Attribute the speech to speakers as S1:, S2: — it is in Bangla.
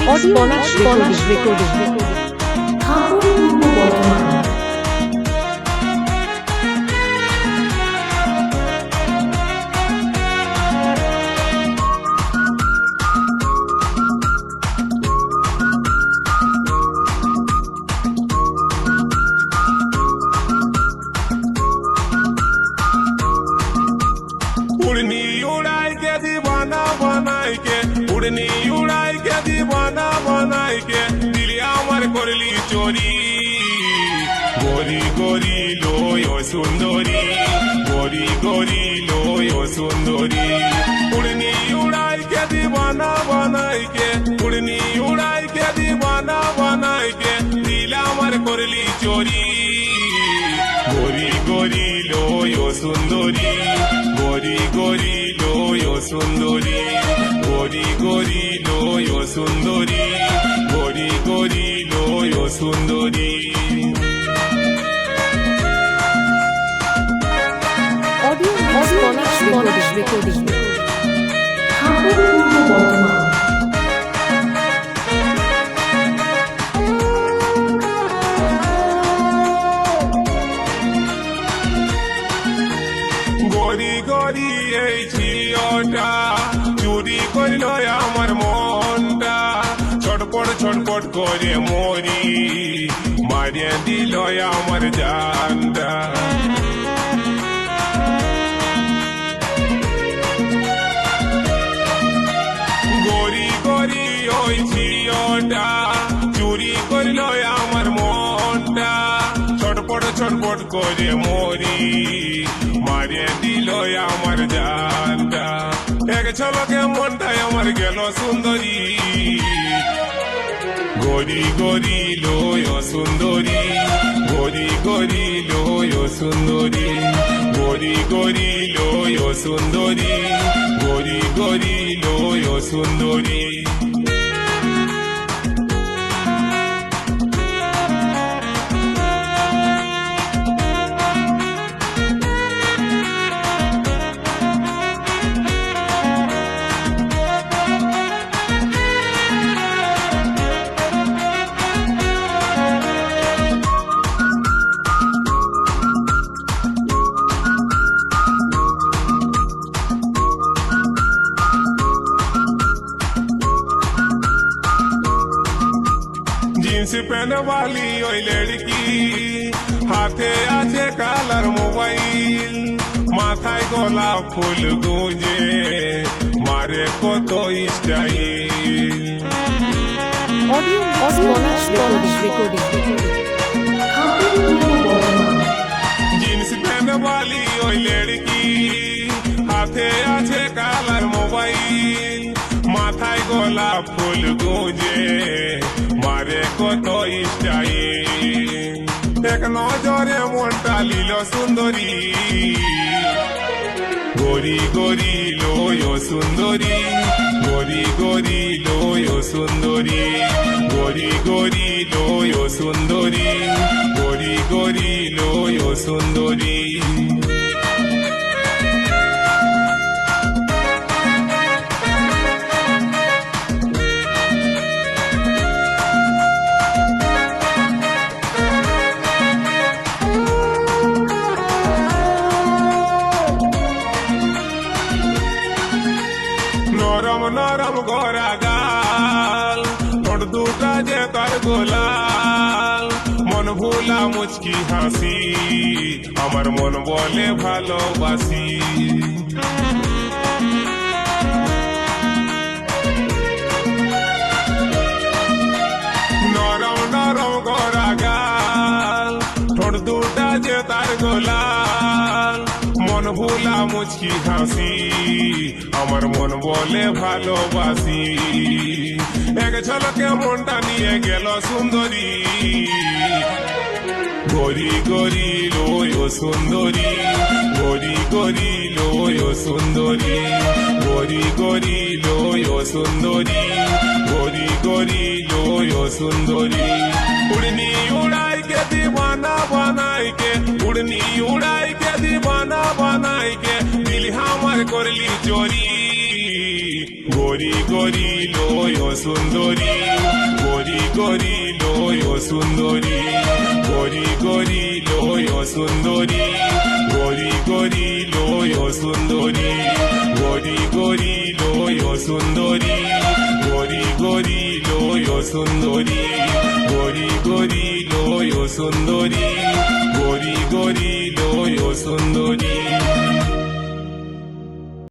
S1: পলাশ রেকর্ডিং।
S2: उड़नी उड़ाई के दीवाना बनाई के उड़नी उड़ाई के दीवाना बनाई के दिलिया আমার করলি চোরি গরি গরি লোয় সুন্দরী গরি গরি লোয় সুন্দরী उड़नी उड़ाई के दीवाना बनाई के उड़नी उड़ाई के दीवाना बनाई के दिलिया আমার করলি চোরি গরি গরি লোয় সুন্দরী গরি গরি লোয় সুন্দরী গরি গরি লোয় সুন্দরী গরি গরি লোয় সুন্দরী
S1: পলাশ রেকর্ডিং।
S2: গরি গরি এই ঝিওটা চুরি করল আমার মনটা ছটপট ছটপট করে মরি মারিয়ে দিল আমার জানটা গরি গরি ওই ঝিওটা চুরি করল আমার মনটা ছটপট ছটপট করে মরি মারিয়ে দিল আমার জানটা এক ঝলকে মনটাই আমার গেল সুন্দরী গরি গরি লোয় সুন্দরী গরি গরি লোয় সুন্দরী গরি গরি লোয় সুন্দরী গরি গরি লোয় সুন্দরী जींस पहने वाली ओई लड़की हाथे आछे कालार मोबाइल माथाय गोलाप फुल गुंजे मारे कत स्टाइल जींस पहने वाली ओई लड़की हाथे आछे कालार मोबाइल माथाय गोलाप फुल गुंजे মারে কত স্টাইল এক নজরে মনটা লিল সুন্দরী গরি গরি লোয় সুন্দরী গরি গরি লোয় সুন্দরী গরি গরি লোয় সুন্দরী গরি গরি লোয় সুন্দরী নরম নরম গড়া গাল ঠোঁট দুটা যে তার গোলাল মন ভোলা মুচকি হাসি আমার মন বলে ভালোবাসি নরম নরম গড়া গাল ঠোঁট দুটা যে তার গোলাল মন ভোলা মুচকি হাসি আমার মন বলে ভালোবাসি এক ঝলকে মনটা নিয়ে গেল সুন্দরী গরি গরি লোয় সুন্দরী গরি গরি লোয় সুন্দরী গরি গরি লোয় সুন্দরী গরি গরি লোয় সুন্দরী উড়নি উড়াই के दीवाना बनाई के उड़नी उड़ाई के दीवाना बनाई के दिल हमार करली चोरी गोरी गोरी लोयो सुंदरी। গরি লয় সুন্দরী গরি গরি লয় সুন্দরী গরি গরি লয় সুন্দরী গরি গরি লয় সুন্দরী গরি গরি লয় সুন্দরী গরি গরি লয় সুন্দরী গরি গরি লয় সুন্দরী